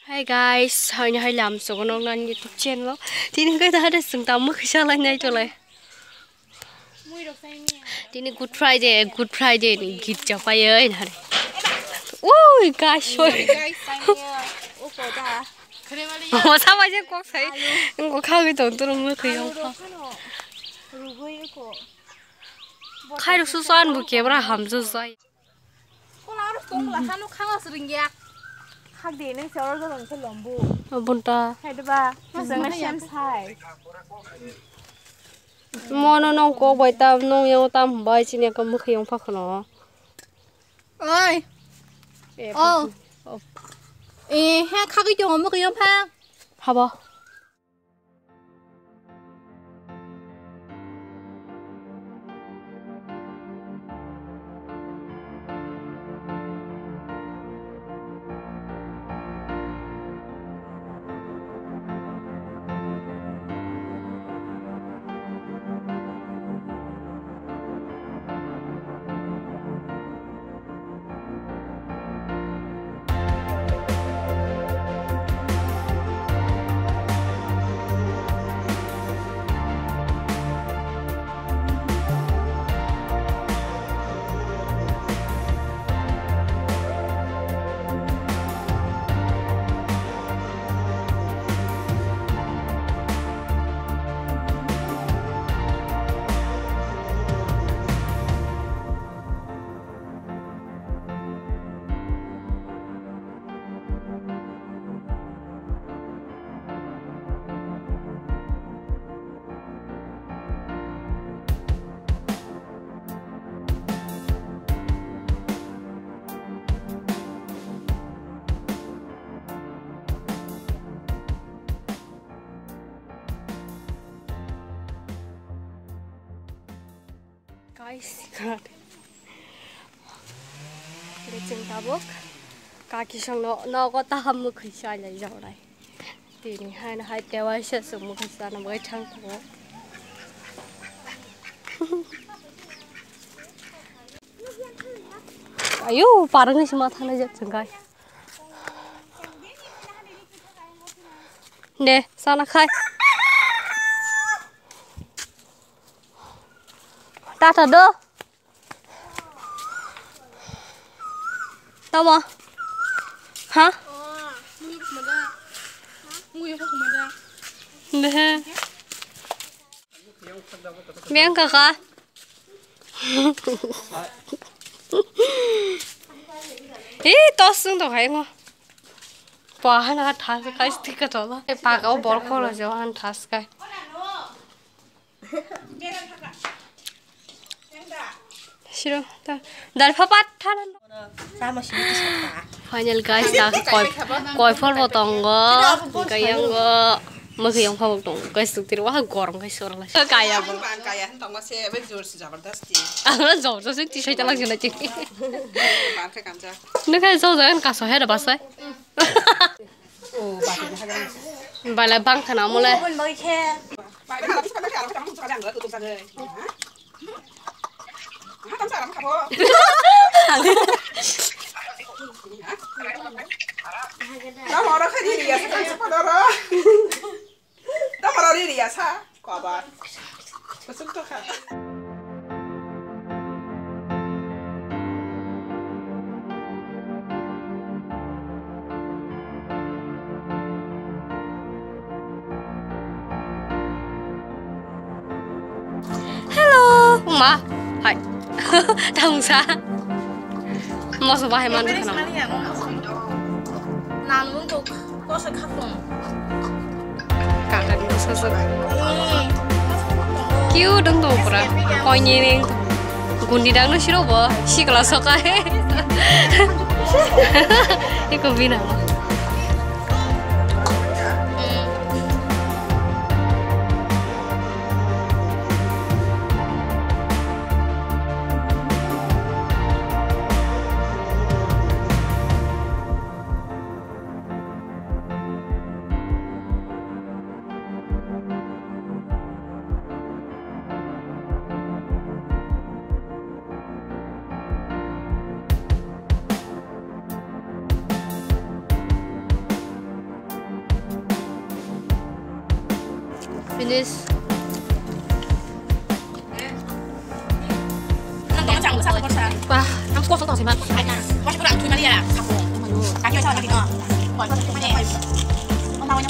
Hi guys, hôm nay làm số con online YouTube channel. Thì nên cái ta đã sừng tao mất sao lại này cho lại. Thì nên Good Friday này git cho phải ơi nè. Ui, guys, sorry. Mà sao vậy cô thấy? Cô khao cái tổn tôi không thấy không? Khai được số soan một cái bữa hầm số soai. Hak di neng seorang tu langsung lembu. Bunta. Ada ba? Masa nggak siam sai. Mana nong ko bay tam nong yang tam bay sini kamu khiong pak no. Ơi. Ha khắc cái chỗ mà khiong pak. Haba. Guys, để chừng ta bốc cả cái xong nó có ta hâm một khởi sai lại rồi này thì hai nó hai kéo ai sẽ dùng một khởi sai nó mới trăng phố ayo parang ni semua tanah jat sengkai deh sana khai ta thật đó đâu mà hả nè miếng cả cả ý to xương to hay mà bỏ hai nó thắt cái sticker đó là bà cậu bỏ câu là cho anh thắt cái 싫어. 날 파밭 하는 거. Final guys, 나 coi phốt vào tòng go, cái yang go, mà cái yang phao tòng, cái sự tiền quá gồm cái sora là. Cái ya bang. Cái ya, tòng mà xe với rồi sự jabardasti. Nó giàu cho xin chỉ cho lăng chân này chứ. Bán cái cảm giác. Nó cái giàu rồi ăn cả số hết rồi bác sĩ. Bài lại băng thằng nào mua lên. Bài cái làm sao cái làm không sao làm nữa, tụi tôi tắm xả lắm khả bố. Đó mà nó khai đi à, sao tắm xả đó. Đó mà nó đi à, sao? Quả bà. Có sức tốt khả. Hello, 엄마. Hi. Đồng xa mà số bài man được nào Làm luôn có sự khắc phục. cả cái gì sao sao kêu đừng đâu bữa coi như này gundi đang nó 싫어 봐 시간 서가 해 이거 비나 Finish. Nang chẳng sao có sao. Wah, ang kuat tong sih, Mat. Có sẽ có làm chui mà đi à? Khắc phục. Cá chơi sao mà đi nữa. Gọi con chui mà đi. Con nào nhá.